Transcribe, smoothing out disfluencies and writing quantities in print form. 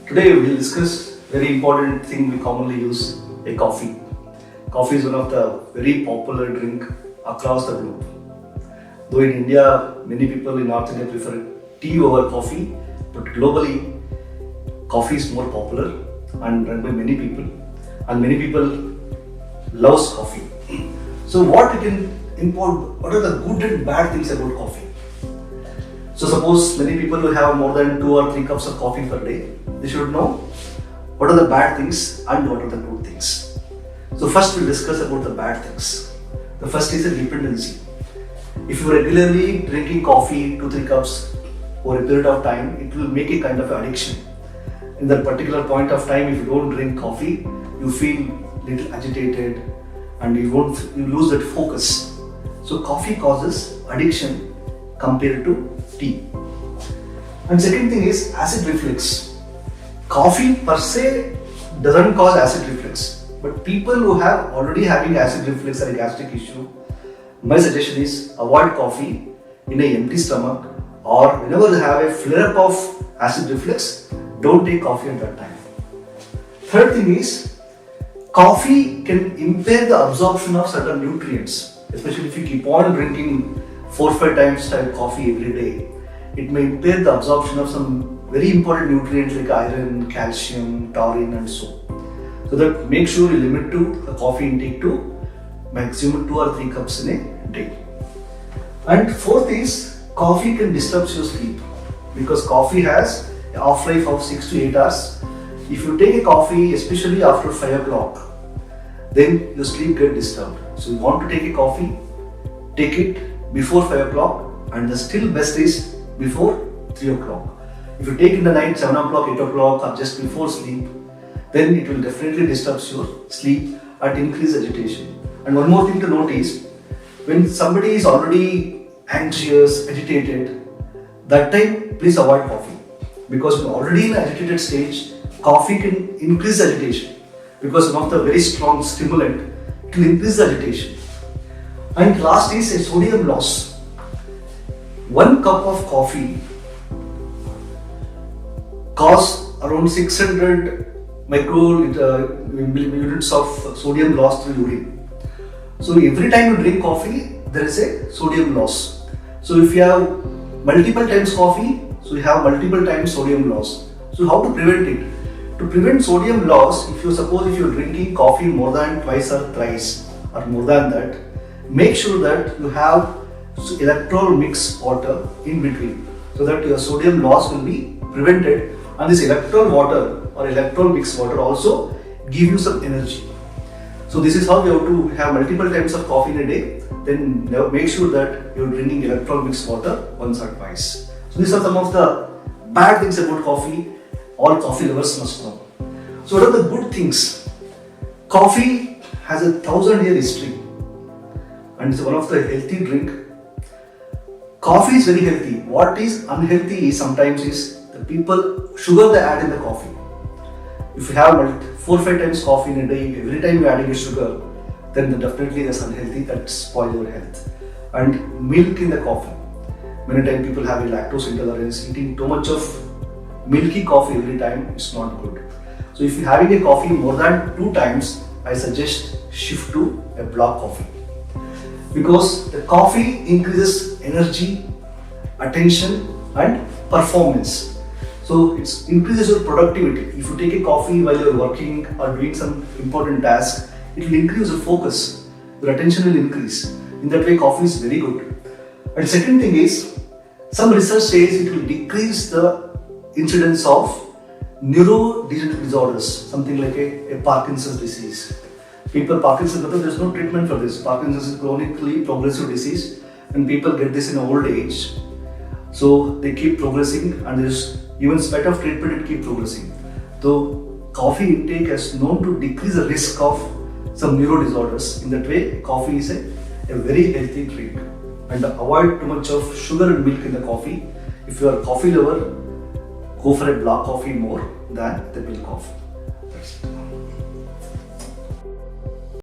Today we will discuss very important thing we commonly use, a coffee. Coffee is one of the very popular drink across the globe. Though in India, many people in North India prefer tea over coffee, but globally, coffee is more popular and run by many people, and many people loves coffee. So what are the good and bad things about coffee? So suppose many people who have more than 2 or 3 cups of coffee per day, they should know what are the bad things and what are the good things. So first we'll discuss about the bad things. The first is a dependency. If you are regularly drinking coffee 2-3 cups over a period of time, it will make a kind of addiction. In that particular point of time, if you don't drink coffee, you feel little agitated and you lose that focus. So coffee causes addiction compared to tea. And second thing is acid reflux. Coffee per se doesn't cause acid reflux, but people who have already having acid reflux or a gastric issue, my suggestion is avoid coffee in an empty stomach, or whenever you have a flare up of acid reflux, don't take coffee at that time. Third thing is, coffee can impair the absorption of certain nutrients, especially if you keep on drinking 4-5 times type coffee every day. It may impair the absorption of some very important nutrients like iron, calcium, taurine and so. So that make sure you limit to the coffee intake to maximum 2 or 3 cups in a day. And fourth is, coffee can disturb your sleep because coffee has a half-life of 6 to 8 hours. If you take a coffee, especially after 5 o'clock, then your sleep gets disturbed. So you want to take a coffee, take it before 5 o'clock, and the still best is before 3 o'clock. If you take in the night 7 o'clock, 8 o'clock or just before sleep, then it will definitely disturb your sleep and increase agitation. And one more thing to note is, when somebody is already anxious, agitated, that time please avoid coffee, because when already in an agitated stage, coffee can increase agitation because one of the very strong stimulant, it will increase agitation. And last is a sodium loss. 1 cup of coffee causes around 600 units of sodium loss through urine. So every time you drink coffee, there is a sodium loss. So if you have multiple times coffee, so you have multiple times sodium loss. So how to prevent it? To prevent sodium loss, if you're drinking coffee more than twice or thrice or more than that, make sure that you have electrol mixed water in between, so that your sodium loss will be prevented, and this electrol water or electrol mixed water also give you some energy. So this is how you have to have multiple times of coffee in a day. Then make sure that you're drinking electrol mixed water once or twice. So these are some of the bad things about coffee. All coffee lovers must know. So what are the good things? Coffee has a 1,000-year history and it's one of the healthy drink. Coffee is very healthy. What is unhealthy is sometimes the people sugar they add in the coffee. If you have 4-5 times coffee in a day, every time you're adding a sugar, then definitely that's unhealthy, that spoils your health. And milk in the coffee. Many times people have a lactose intolerance, eating too much of milky coffee every time is not good. So if you're having a coffee more than 2 times, I suggest shift to a black coffee. Because the coffee increases energy, attention and performance. So it increases your productivity. If you take a coffee while you're working or doing some important task, it will increase your focus. Your attention will increase. In that way, coffee is very good. And second thing is, some research says it will decrease the incidence of neurodegenerative disorders, something like a Parkinson's disease. Parkinson's, because there is no treatment for this. Parkinson's is chronically progressive disease and people get this in old age. So they keep progressing and there is even spite of treatment it keep progressing. So coffee intake has known to decrease the risk of some neuro disorders. In that way, coffee is a very healthy drink. And avoid too much of sugar and milk in the coffee. If you are a coffee lover, go for a black coffee more than the milk coffee. That's it.